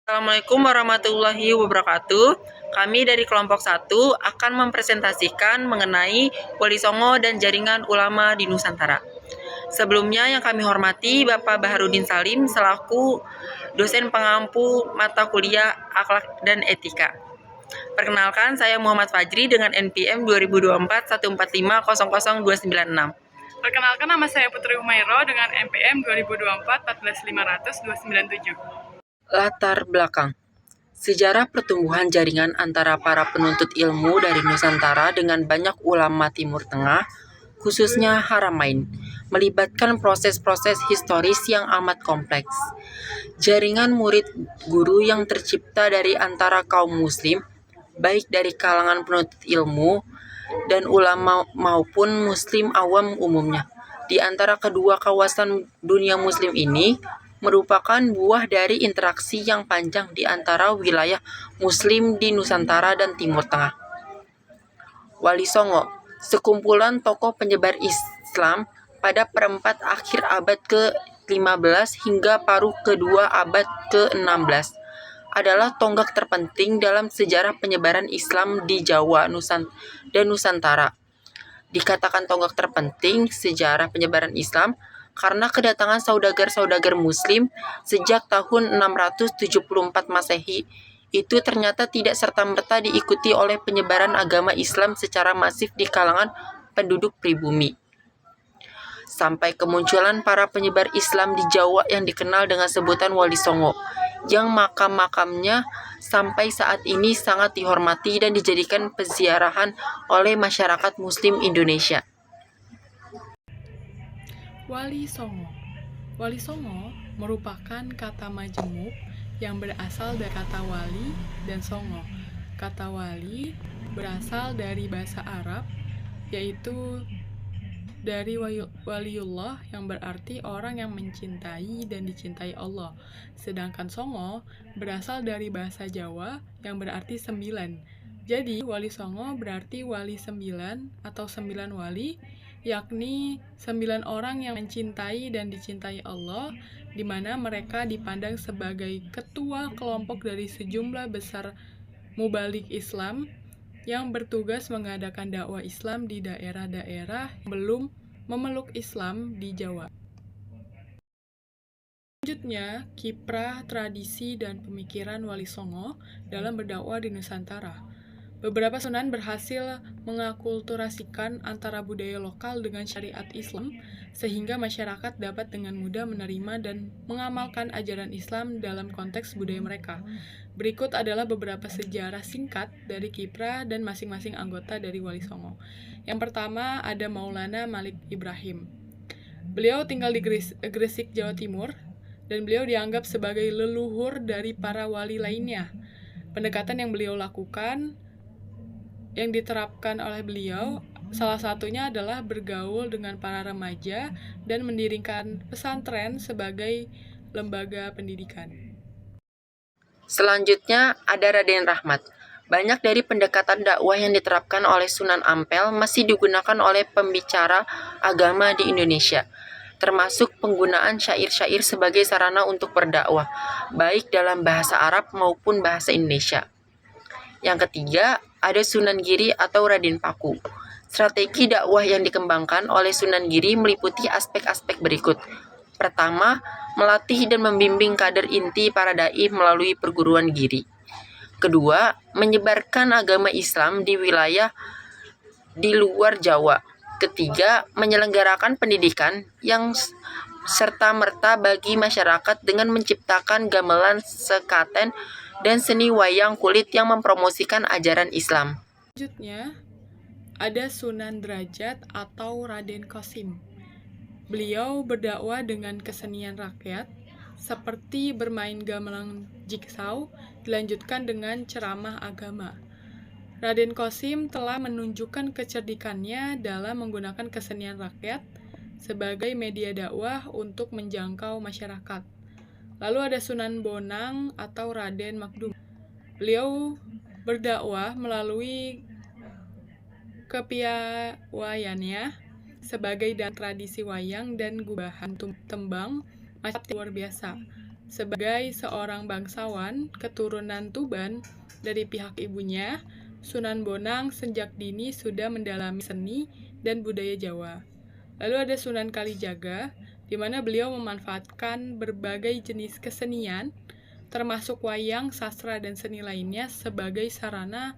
Assalamualaikum warahmatullahi wabarakatuh. Kami dari kelompok 1 akan mempresentasikan mengenai Wali Songo dan jaringan ulama di Nusantara. Sebelumnya yang kami hormati Bapak Baharudin Salim selaku dosen pengampu mata kuliah Akhlak dan Etika. Perkenalkan, saya Muhammad Fajri dengan NPM 202414500296. Perkenalkan, nama saya Putri Umairo dengan NPM 2024 14500 297. Latar belakang. Sejarah pertumbuhan jaringan antara para penuntut ilmu dari Nusantara dengan banyak ulama Timur Tengah, khususnya Haramain, melibatkan proses-proses historis yang amat kompleks. Jaringan murid guru yang tercipta dari antara kaum muslim, baik dari kalangan penuntut ilmu dan ulama maupun muslim awam umumnya, di antara kedua kawasan dunia muslim ini merupakan buah dari interaksi yang panjang di antara wilayah muslim di Nusantara dan Timur Tengah. Wali Songo, sekumpulan tokoh penyebar Islam pada perempat akhir abad ke-15 hingga paruh kedua abad ke-16, adalah tonggak terpenting dalam sejarah penyebaran Islam di Jawa dan Nusantara. Dikatakan tonggak terpenting sejarah penyebaran Islam karena kedatangan saudagar-saudagar Muslim sejak tahun 674 Masehi itu ternyata tidak serta-merta diikuti oleh penyebaran agama Islam secara masif di kalangan penduduk pribumi. Sampai kemunculan para penyebar Islam di Jawa yang dikenal dengan sebutan Wali Songo, yang makam-makamnya sampai saat ini sangat dihormati dan dijadikan peziarahan oleh masyarakat Muslim Indonesia. Wali Songo. Wali Songo merupakan kata majemuk yang berasal dari kata wali dan songo. Kata wali berasal dari bahasa Arab, yaitu dari waliullah yang berarti orang yang mencintai dan dicintai Allah. Sedangkan songo berasal dari bahasa Jawa yang berarti 9. Jadi Wali Songo berarti wali 9 atau 9 wali, yakni 9 orang yang mencintai dan dicintai Allah, di mana mereka dipandang sebagai ketua kelompok dari sejumlah besar mubalik Islam yang bertugas mengadakan dakwah Islam di daerah-daerah yang belum memeluk Islam di Jawa. Selanjutnya, kiprah, tradisi, dan pemikiran Wali Songo dalam berdakwah di Nusantara. Beberapa sunan berhasil mengakulturasikan antara budaya lokal dengan syariat Islam, sehingga masyarakat dapat dengan mudah menerima dan mengamalkan ajaran Islam dalam konteks budaya mereka. Berikut adalah beberapa sejarah singkat dari kiprah dan masing-masing anggota dari Wali Songo. Yang pertama ada Maulana Malik Ibrahim. Beliau tinggal di Gresik, Jawa Timur, dan beliau dianggap sebagai leluhur dari para wali lainnya. Pendekatan yang beliau lakukan, yang diterapkan oleh beliau, salah satunya adalah bergaul dengan para remaja dan mendirikan pesantren sebagai lembaga pendidikan. Selanjutnya ada Raden Rahmat. Banyak dari pendekatan dakwah yang diterapkan oleh Sunan Ampel masih digunakan oleh pembicara agama di Indonesia, termasuk penggunaan syair-syair sebagai sarana untuk berdakwah, baik dalam bahasa Arab maupun bahasa Indonesia. Yang ketiga, ada Sunan Giri atau Raden Paku. Strategi dakwah yang dikembangkan oleh Sunan Giri meliputi aspek-aspek berikut. Pertama, melatih dan membimbing kader inti para dai melalui perguruan Giri. Kedua, menyebarkan agama Islam di wilayah di luar Jawa. Ketiga, menyelenggarakan pendidikan yang serta-merta bagi masyarakat dengan menciptakan gamelan sekaten dan seni wayang kulit yang mempromosikan ajaran Islam. Selanjutnya, ada Sunan Derajat atau Raden Qasim. Beliau berdakwah dengan kesenian rakyat, seperti bermain gamelan jigsaw, dilanjutkan dengan ceramah agama. Raden Qasim telah menunjukkan kecerdikannya dalam menggunakan kesenian rakyat sebagai media dakwah untuk menjangkau masyarakat. Lalu ada Sunan Bonang atau Raden Makdum. Beliau berdakwah melalui kepiawaiannya sebagai dan tradisi wayang dan gubahan tembang macam luar biasa. Sebagai seorang bangsawan keturunan Tuban dari pihak ibunya, Sunan Bonang sejak dini sudah mendalami seni dan budaya Jawa. Lalu ada Sunan Kalijaga, di mana beliau memanfaatkan berbagai jenis kesenian, termasuk wayang, sastra, dan seni lainnya sebagai sarana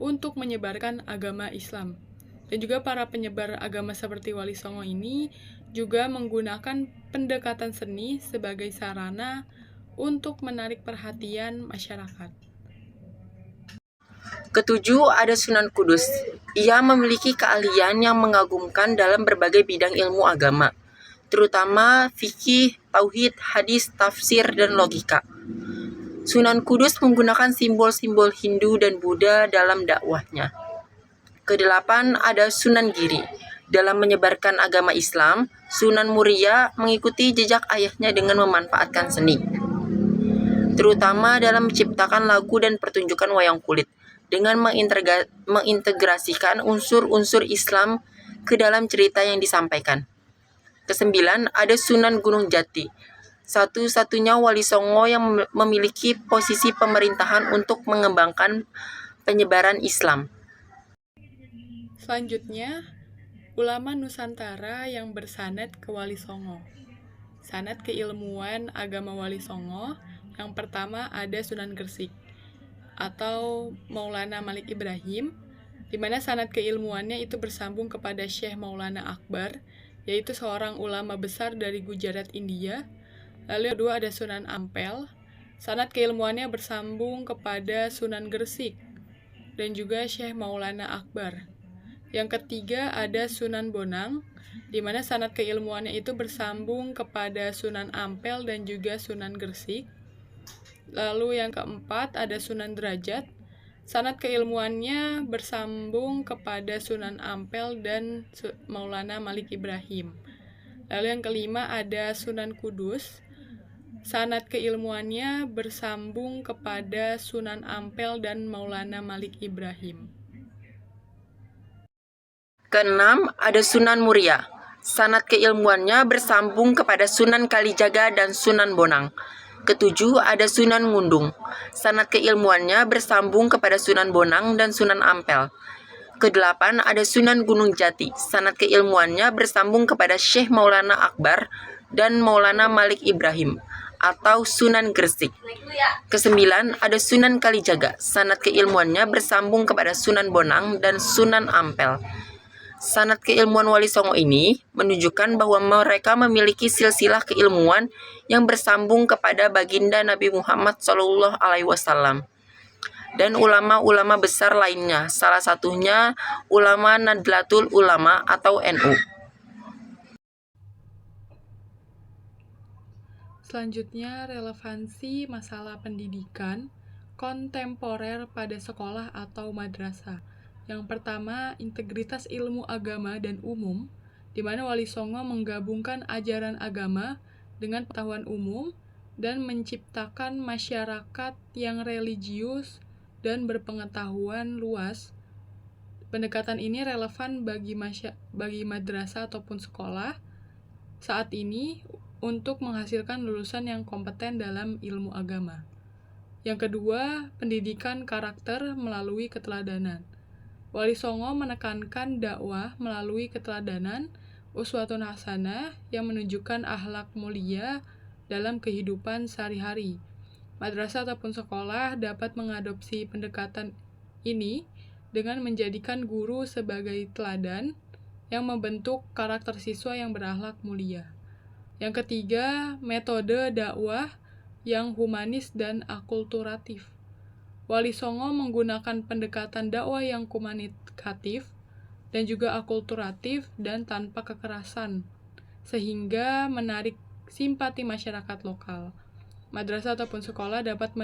untuk menyebarkan agama Islam. Dan juga para penyebar agama seperti Wali Songo ini juga menggunakan pendekatan seni sebagai sarana untuk menarik perhatian masyarakat. Ketujuh, ada Sunan Kudus. Ia memiliki keahlian yang mengagumkan dalam berbagai bidang ilmu agama, terutama fikih, tauhid, hadis, tafsir, dan logika. Sunan Kudus menggunakan simbol-simbol Hindu dan Buddha dalam dakwahnya. Kedelapan, ada Sunan Giri. Dalam menyebarkan agama Islam, Sunan Muria mengikuti jejak ayahnya dengan memanfaatkan seni, terutama dalam menciptakan lagu dan pertunjukan wayang kulit, dengan mengintegrasikan unsur-unsur Islam ke dalam cerita yang disampaikan. Kesembilan, ada Sunan Gunung Jati, satu-satunya Wali Songo yang memiliki posisi pemerintahan untuk mengembangkan penyebaran Islam. Selanjutnya, ulama Nusantara yang bersanad ke Wali Songo. Sanad keilmuan agama Wali Songo, yang pertama ada Sunan Gresik atau Maulana Malik Ibrahim, di mana sanad keilmuannya itu bersambung kepada Syekh Maulana Akbar, yaitu seorang ulama besar dari Gujarat, India. Lalu yang kedua ada Sunan Ampel, sanad keilmuannya bersambung kepada Sunan Gresik dan juga Syekh Maulana Akbar. Yang ketiga ada Sunan Bonang, di mana sanad keilmuannya itu bersambung kepada Sunan Ampel dan juga Sunan Gresik. Lalu yang keempat ada Sunan Derajat, sanad keilmuannya bersambung kepada Sunan Ampel dan Maulana Malik Ibrahim. Lalu yang kelima ada Sunan Kudus, sanad keilmuannya bersambung kepada Sunan Ampel dan Maulana Malik Ibrahim. Keenam, ada Sunan Muria. Sanad keilmuannya bersambung kepada Sunan Kalijaga dan Sunan Bonang. Ketujuh, ada Sunan Ngundung. Sanad keilmuannya bersambung kepada Sunan Bonang dan Sunan Ampel. Kedelapan, ada Sunan Gunung Jati. Sanad keilmuannya bersambung kepada Syekh Maulana Akbar dan Maulana Malik Ibrahim atau Sunan Gresik. Kesembilan, ada Sunan Kalijaga. Sanad keilmuannya bersambung kepada Sunan Bonang dan Sunan Ampel. Sanad keilmuan Wali Songo ini menunjukkan bahwa mereka memiliki silsilah keilmuan yang bersambung kepada baginda Nabi Muhammad SAW dan ulama-ulama besar lainnya, salah satunya ulama Nadlatul Ulama atau NU. Selanjutnya, relevansi masalah pendidikan kontemporer pada sekolah atau madrasah. Yang pertama, integritas ilmu agama dan umum, di mana Wali Songo menggabungkan ajaran agama dengan pengetahuan umum dan menciptakan masyarakat yang religius dan berpengetahuan luas. Pendekatan ini relevan bagi madrasah ataupun sekolah saat ini untuk menghasilkan lulusan yang kompeten dalam ilmu agama. Yang kedua, pendidikan karakter melalui keteladanan. Wali Songo menekankan dakwah melalui keteladanan uswatun hasanah yang menunjukkan akhlak mulia dalam kehidupan sehari-hari. Madrasah ataupun sekolah dapat mengadopsi pendekatan ini dengan menjadikan guru sebagai teladan yang membentuk karakter siswa yang berakhlak mulia. Yang ketiga, metode dakwah yang humanis dan akulturatif. Wali Songo menggunakan pendekatan dakwah yang komunikatif dan juga akulturatif dan tanpa kekerasan, sehingga menarik simpati masyarakat lokal. Madrasah ataupun sekolah dapat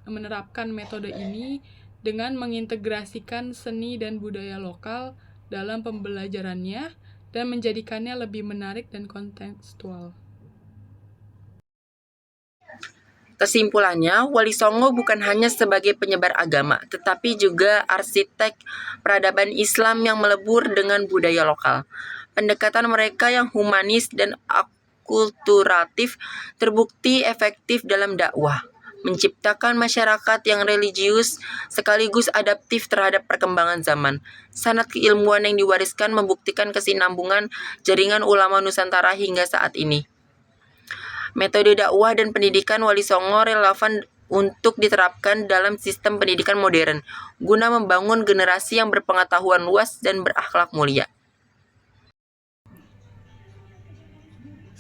menerapkan metode ini dengan mengintegrasikan seni dan budaya lokal dalam pembelajarannya dan menjadikannya lebih menarik dan kontekstual. Kesimpulannya, Wali Songo bukan hanya sebagai penyebar agama, tetapi juga arsitek peradaban Islam yang melebur dengan budaya lokal. Pendekatan mereka yang humanis dan akulturatif terbukti efektif dalam dakwah, menciptakan masyarakat yang religius sekaligus adaptif terhadap perkembangan zaman. Sanad keilmuan yang diwariskan membuktikan kesinambungan jaringan ulama Nusantara hingga saat ini. Metode dakwah dan pendidikan Wali Songo relevan untuk diterapkan dalam sistem pendidikan modern, guna membangun generasi yang berpengetahuan luas dan berakhlak mulia.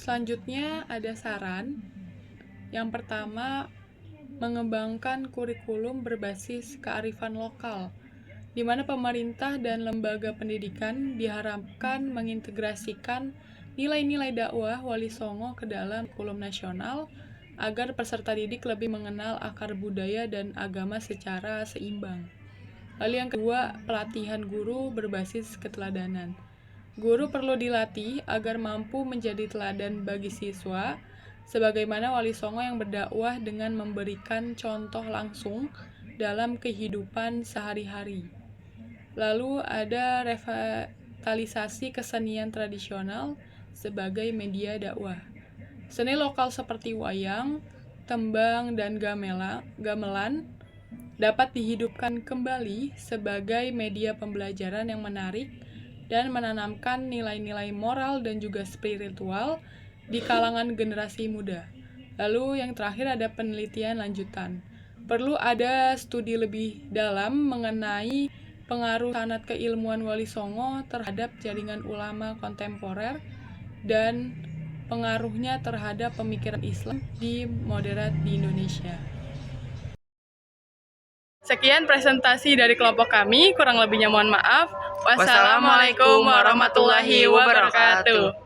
Selanjutnya ada saran. Yang pertama, mengembangkan kurikulum berbasis kearifan lokal, di mana pemerintah dan lembaga pendidikan diharapkan mengintegrasikan nilai-nilai dakwah Wali Songo ke dalam kurikulum nasional agar peserta didik lebih mengenal akar budaya dan agama secara seimbang. Lalu yang kedua, pelatihan guru berbasis keteladanan. Guru perlu dilatih agar mampu menjadi teladan bagi siswa, sebagaimana Wali Songo yang berdakwah dengan memberikan contoh langsung dalam kehidupan sehari-hari. Lalu ada revitalisasi kesenian tradisional sebagai media dakwah. Seni lokal seperti wayang, tembang, dan gamelan dapat dihidupkan kembali sebagai media pembelajaran yang menarik dan menanamkan nilai-nilai moral dan juga spiritual di kalangan generasi muda. Lalu yang terakhir ada penelitian lanjutan. Perlu ada studi lebih dalam mengenai pengaruh sanad keilmuan Wali Songo terhadap jaringan ulama kontemporer dan pengaruhnya terhadap pemikiran Islam di moderat di Indonesia. Sekian presentasi dari kelompok kami, kurang lebihnya mohon maaf. Wassalamualaikum warahmatullahi wabarakatuh.